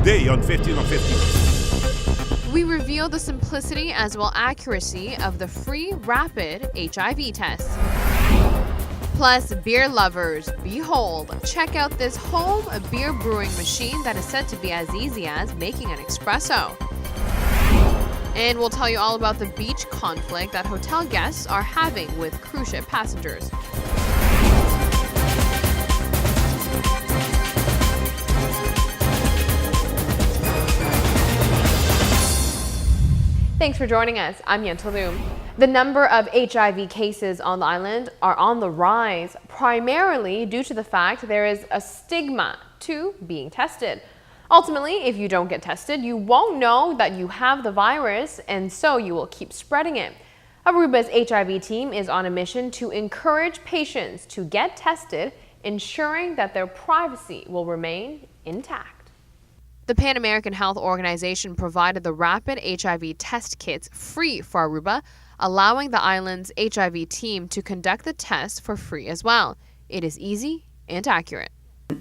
today on 15 on 15. We reveal the simplicity as well accuracy of the free rapid HIV test. Plus, beer lovers, behold, check out this home beer brewing machine that is said to be as easy as making an espresso. And we'll tell you all about the beach conflict that hotel guests are having with cruise ship passengers. Thanks for joining us. I'm Yentl Lieuw. The number of HIV cases on the island are on the rise, primarily due to the fact there is a stigma to being tested. Ultimately, if you don't get tested, you won't know that you have the virus, and so you will keep spreading it. Aruba's HIV team is on a mission to encourage patients to get tested, ensuring that their privacy will remain intact. The Pan American Health Organization provided the rapid HIV test kits free for Aruba, allowing the island's HIV team to conduct the test for free as well. It is easy and accurate.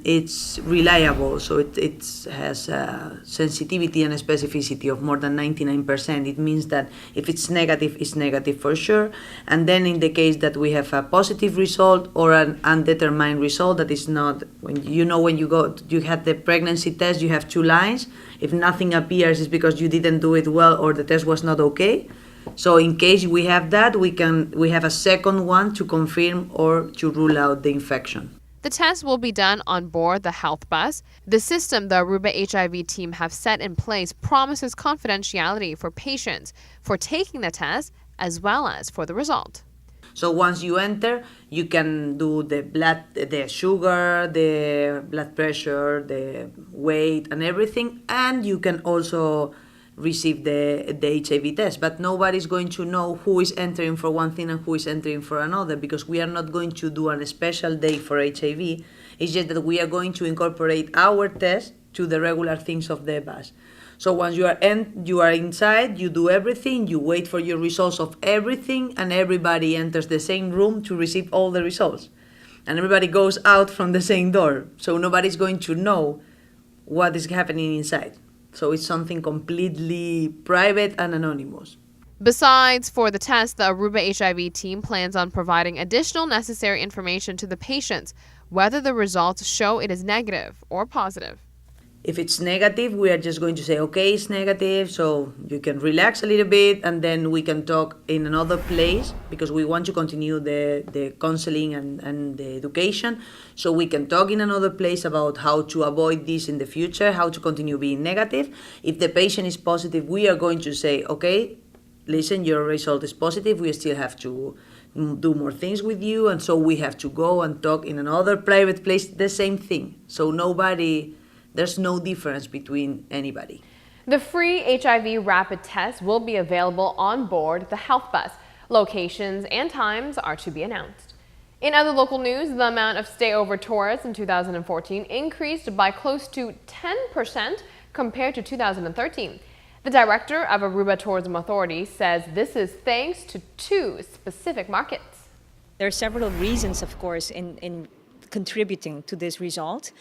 It's reliable, so it has a sensitivity and a specificity of more than 99%. It means that if it's negative for sure. And then in the case that we have a positive result or an undetermined result, that is not, when you had the pregnancy test, you have two lines. If nothing appears, it's because you didn't do it well or the test was not okay. So in case we have that, we have a second one to confirm or to rule out the infection. The test will be done on board the health bus. The system the Aruba HIV team have set in place promises confidentiality for patients for taking the test as well as for the result. So once you enter, you can do the sugar, the blood pressure, the weight and everything, and you can also receive the HIV test, but nobody's going to know who is entering for one thing and who is entering for another, because we are not going to do a special day for HIV. It's just that we are going to incorporate our test to the regular things of the bus. So once you are inside, you do everything, you wait for your results of everything, and everybody enters the same room to receive all the results. And everybody goes out from the same door, so nobody's going to know what is happening inside. So it's something completely private and anonymous. Besides, for the test, the Aruba HIV team plans on providing additional necessary information to the patients, whether the results show it is negative or positive. If it's negative, we are just going to say, okay, it's negative, so you can relax a little bit, and then we can talk in another place, because we want to continue the counseling and the education. So we can talk in another place about how to avoid this in the future, how to continue being negative. If the patient is positive, we are going to say, okay, listen, your result is positive, we still have to do more things with you, and so we have to go and talk in another private place, the same thing. So there's no difference between anybody. The free HIV rapid test will be available on board the health bus. Locations and times are to be announced. In other local news, the amount of stay-over tourists in 2014 increased by close to 10% compared to 2013. The director of Aruba Tourism Authority says this is thanks to two specific markets. There are several reasons, of course, in contributing to this result.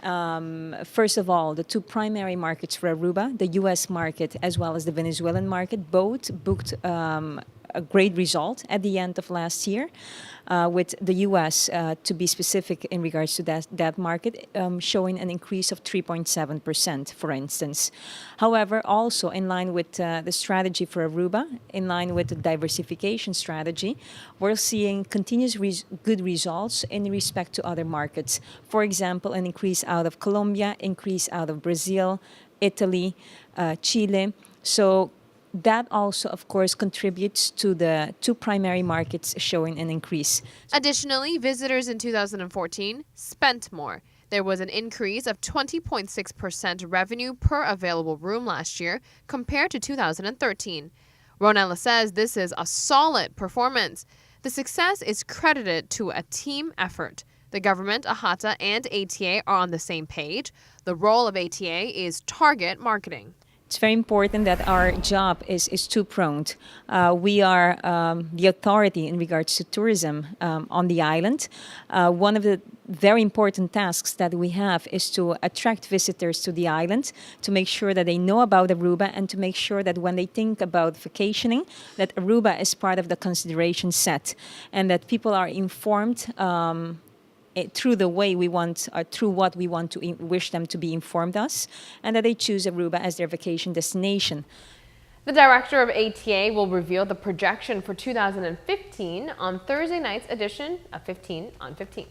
First of all, the two primary markets for Aruba, the U.S. market as well as the Venezuelan market, both booked a great result at the end of last year, with the U.S., to be specific in regards to that market, showing an increase of 3.7%, for instance. However, also in line with the strategy for Aruba, in line with the diversification strategy, we're seeing continuous good results in respect to other markets. For example, an increase out of Colombia, increase out of Brazil, Italy, Chile. So that also, of course, contributes to the two primary markets showing an increase. Additionally, visitors in 2014 spent more. There was an increase of 20.6% revenue per available room last year compared to 2013. Ronella says this is a solid performance. The success is credited to a team effort. The government, AHATA, and ATA are on the same page. The role of ATA is target marketing. It's very important that our job is two-pronged. We are the authority in regards to tourism on the island. One of the very important tasks that we have is to attract visitors to the island, to make sure that they know about Aruba, and to make sure that when they think about vacationing, that Aruba is part of the consideration set, and that people are informed through the way we want, through what we want to wish them to be informed us, and that they choose Aruba as their vacation destination. The director of ATA will reveal the projection for 2015 on Thursday night's edition of 15 on 15.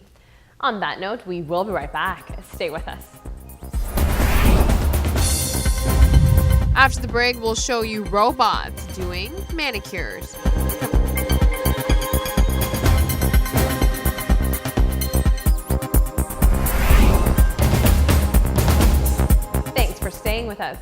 On that note, we will be right back. Stay with us. After the break, we'll show you robots doing manicures. Staying with us.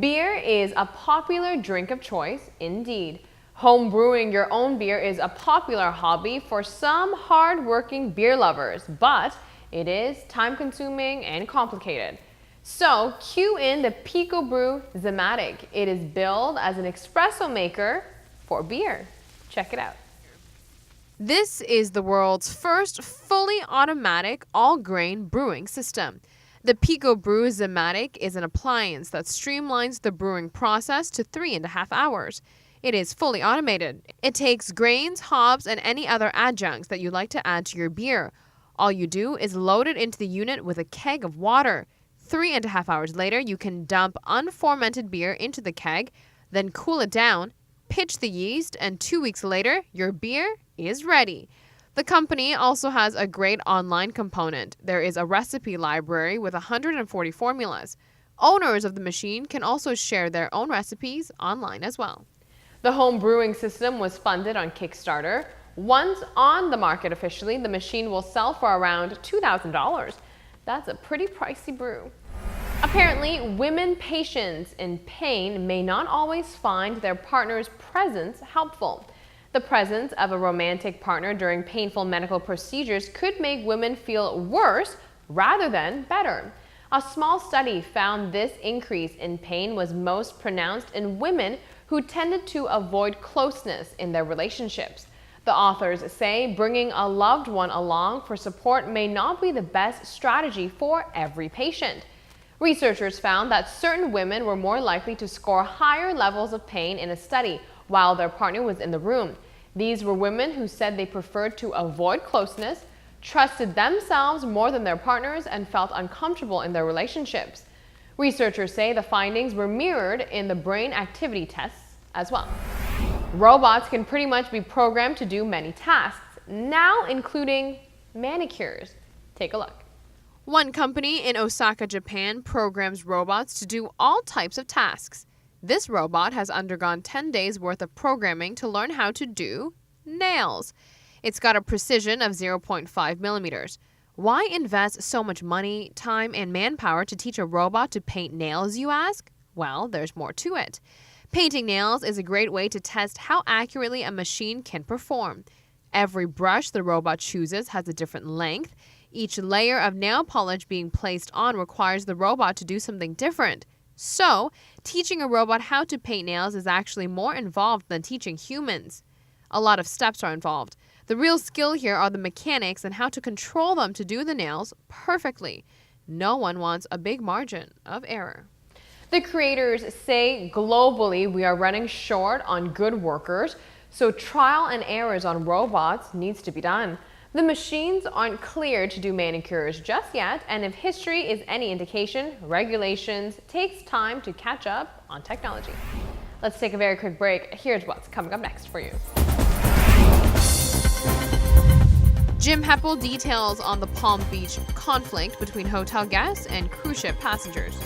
Beer is a popular drink of choice, indeed. Home brewing your own beer is a popular hobby for some hard-working beer lovers, but it is time-consuming and complicated. So, cue in the Pico Brew Zematic. It is billed as an espresso maker for beer. Check it out. This is the world's first fully automatic all-grain brewing system. The Pico Brew Zematic is an appliance that streamlines the brewing process to 3.5 hours. It is fully automated. It takes grains, hops, and any other adjuncts that you'd like to add to your beer. All you do is load it into the unit with a keg of water. 3.5 hours later, you can dump unfermented beer into the keg, then cool it down, pitch the yeast, and 2 weeks later, your beer is ready. The company also has a great online component. There is a recipe library with 140 formulas. Owners of the machine can also share their own recipes online as well. The home brewing system was funded on Kickstarter. Once on the market officially, the machine will sell for around $2,000. That's a pretty pricey brew. Apparently, women patients in pain may not always find their partner's presence helpful. The presence of a romantic partner during painful medical procedures could make women feel worse rather than better. A small study found this increase in pain was most pronounced in women who tended to avoid closeness in their relationships. The authors say bringing a loved one along for support may not be the best strategy for every patient. Researchers found that certain women were more likely to score higher levels of pain in a study while their partner was in the room. These were women who said they preferred to avoid closeness, trusted themselves more than their partners, and felt uncomfortable in their relationships. Researchers say the findings were mirrored in the brain activity tests as well. Robots can pretty much be programmed to do many tasks, now including manicures. Take a look. One company in Osaka, Japan programs robots to do all types of tasks. This robot has undergone 10 days worth of programming to learn how to do nails. It's got a precision of 0.5 millimeters. Why invest so much money, time, and manpower to teach a robot to paint nails, you ask? Well, there's more to it. Painting nails is a great way to test how accurately a machine can perform. Every brush the robot chooses has a different length. Each layer of nail polish being placed on requires the robot to do something different. So, teaching a robot how to paint nails is actually more involved than teaching humans. A lot of steps are involved. The real skill here are the mechanics and how to control them to do the nails perfectly. No one wants a big margin of error. The creators say globally we are running short on good workers, so trial and errors on robots needs to be done. The machines aren't cleared to do manicures just yet, and if history is any indication, regulations takes time to catch up on technology. Let's take a very quick break. Here's what's coming up next for you. Jim Heppel details on the Palm Beach conflict between hotel guests and cruise ship passengers.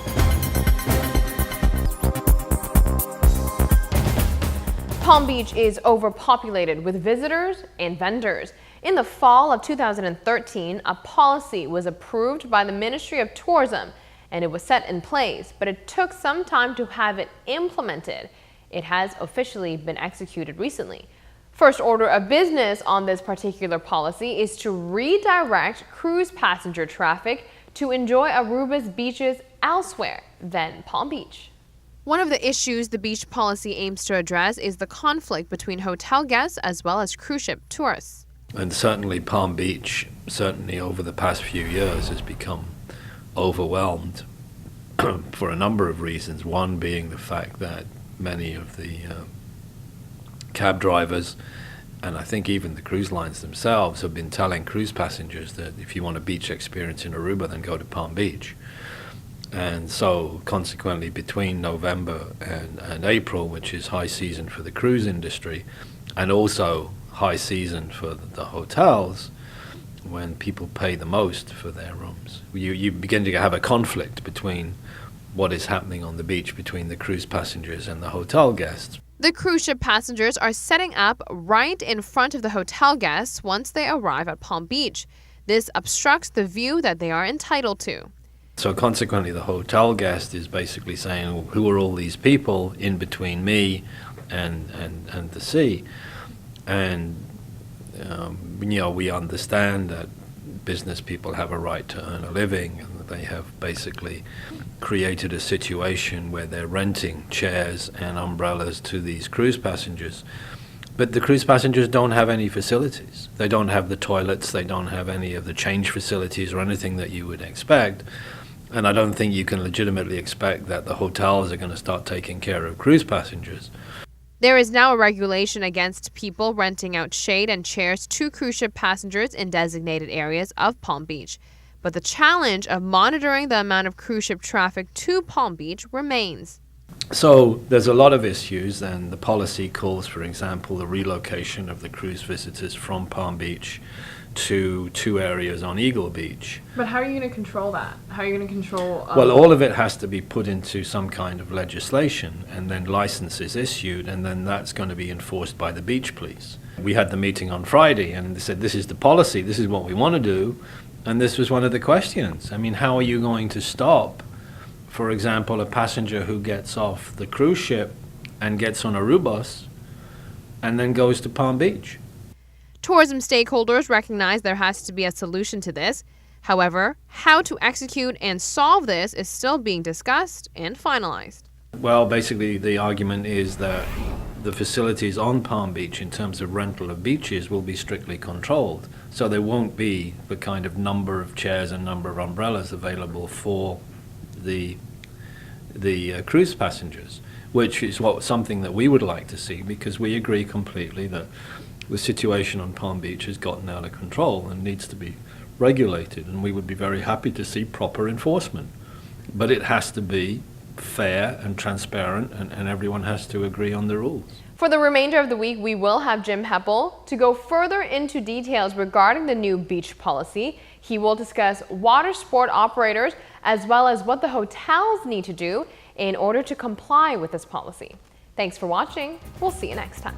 Palm Beach is overpopulated with visitors and vendors. In the fall of 2013, a policy was approved by the Ministry of Tourism and it was set in place, but it took some time to have it implemented. It has officially been executed recently. First order of business on this particular policy is to redirect cruise passenger traffic to enjoy Aruba's beaches elsewhere than Palm Beach. One of the issues the beach policy aims to address is the conflict between hotel guests as well as cruise ship tourists. And certainly Palm Beach, certainly over the past few years, has become overwhelmed for a number of reasons. One being the fact that many of the cab drivers, and I think even the cruise lines themselves, have been telling cruise passengers that if you want a beach experience in Aruba, then go to Palm Beach. And so consequently, between November and April, which is high season for the cruise industry, and also high season for the hotels, when people pay the most for their rooms, you begin to have a conflict between what is happening on the beach between the cruise passengers and the hotel guests. The cruise ship passengers are setting up right in front of the hotel guests once they arrive at Palm Beach. This obstructs the view that they are entitled to. So consequently, the hotel guest is basically saying, well, who are all these people in between me and the sea? And we understand that business people have a right to earn a living, and that they have basically created a situation where they're renting chairs and umbrellas to these cruise passengers. But the cruise passengers don't have any facilities. They don't have the toilets, they don't have any of the change facilities or anything that you would expect. And I don't think you can legitimately expect that the hotels are going to start taking care of cruise passengers. There is now a regulation against people renting out shade and chairs to cruise ship passengers in designated areas of Palm Beach. But the challenge of monitoring the amount of cruise ship traffic to Palm Beach remains. So there's a lot of issues, and the policy calls, for example, the relocation of the cruise visitors from Palm Beach to two areas on Eagle Beach. But how are you going to control that? How are you going to control... Well, all of it has to be put into some kind of legislation, and then licenses issued, and then that's going to be enforced by the beach police. We had the meeting on Friday, and they said, this is the policy, this is what we want to do, and this was one of the questions. I mean, how are you going to stop, for example, a passenger who gets off the cruise ship and gets on a Arubus and then goes to Palm Beach? Tourism stakeholders recognize there has to be a solution to this. However, how to execute and solve this is still being discussed and finalized. Well, basically the argument is that the facilities on Palm Beach in terms of rental of beaches will be strictly controlled. So there won't be the kind of number of chairs and number of umbrellas available for the cruise passengers, which is something that we would like to see, because we agree completely that the situation on Palm Beach has gotten out of control and needs to be regulated, and we would be very happy to see proper enforcement. But it has to be fair and transparent, and everyone has to agree on the rules. For the remainder of the week, we will have Jim Heppel to go further into details regarding the new beach policy. He will discuss water sport operators as well as what the hotels need to do in order to comply with this policy. Thanks for watching. We'll see you next time.